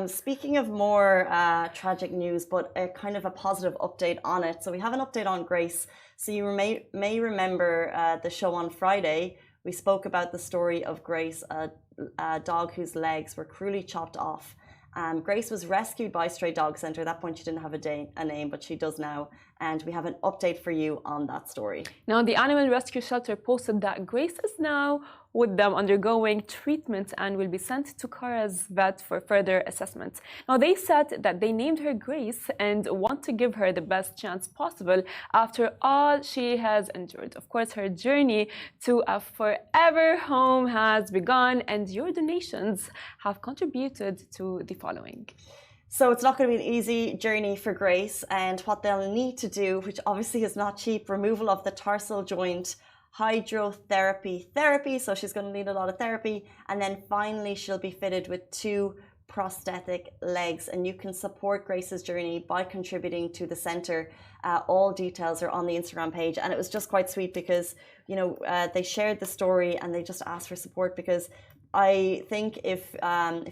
Speaking of more tragic news, but a kind of a positive update on it. So we have an update on Grace. So you may remember the show on Friday. We spoke about the story of Grace, a dog whose legs were cruelly chopped off. Grace was rescued by Stray Dog Centre. At that point, she didn't have a name, but she does now. And we have an update for you on that story. Now, the animal rescue shelter posted that Grace is now with them undergoing treatment and will be sent to Kara's vet for further assessment. Now, they said that they named her Grace and want to give her the best chance possible after all she has endured. Of course, her journey to a forever home has begun, and your donations have contributed to the following. So it's not going to be an easy journey for Grace, and what they'll need to do, which obviously is not cheap, removal of the tarsal joint, hydrotherapy therapy, so she's going to need a lot of therapy, and then finally she'll be fitted with 2 prosthetic legs. And you can support Grace's journey by contributing to the centre. All details are on the Instagram page, and it was just quite sweet because, you know, they shared the story and they just asked for support, because I think if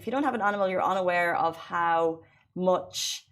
you don't have an animal, you're unaware of how much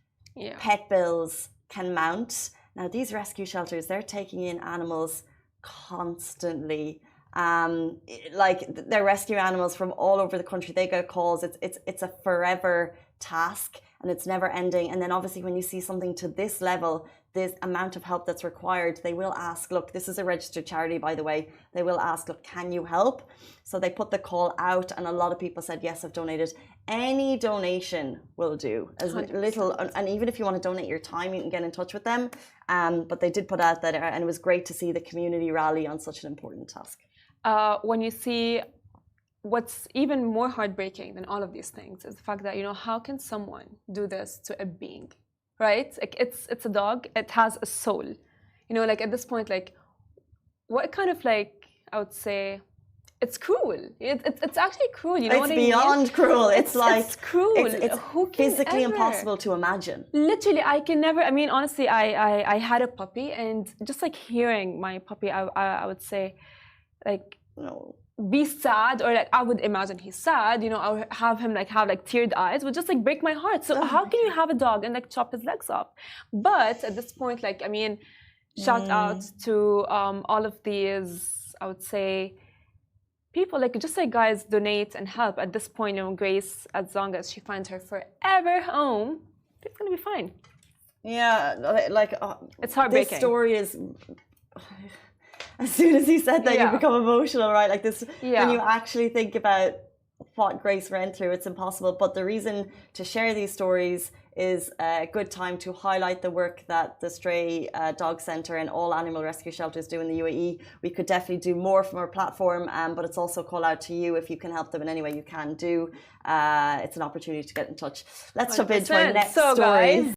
pet bills can mount. Now, these rescue shelters, they're taking in animals constantly. Like, they're rescue animals from all over the country. They get calls. It's a forever task, and it's never ending. And then obviously when you see something to this level, this amount of help that's required, they will ask, look, this is a registered charity, by the way. They will ask, look, can you help? So they put the call out, and a lot of people said, yes, I've donated. Any donation will do, as 100%. Little, and even if you want to donate your time, you can get in touch with them. But they did put out that, and it was great to see the community rally on such an important task. When you see what's even more heartbreaking than all of these things is the fact that, you know, how can someone do this to a being, right? Like, it's a dog. It has a soul, you know. Like, at this point, like, what kind of, like, I would say, it's cruel. It's actually cruel. You know what I mean? It's beyond cruel. It's like it's cruel. It's physically impossible to imagine. Literally, I can never. I mean, honestly, I had a puppy, and just like hearing my puppy, I would say, like, no, be sad, or like I would imagine he's sad, you know, or have him like have like teared eyes, would just like break my heart. So how can you have a dog and like chop his legs off? But at this point, like, I mean, shout out to all of these, I would say, people, like, just like, guys, donate and help. At this point, you know, Grace, as long as she finds her forever home, it's gonna be fine. Yeah, like, it's heartbreaking. This story is. As soon as you said that, you become emotional, right? Like this, when you actually think about what Grace went through, it's impossible. But the reason to share these stories is a good time to highlight the work that the Stray Dog Centre and all animal rescue shelters do in the UAE. We could definitely do more from our platform, but it's also a call out to you if you can help them in any way you can do. It's an opportunity to get in touch. Let's jump into our next story. Guys.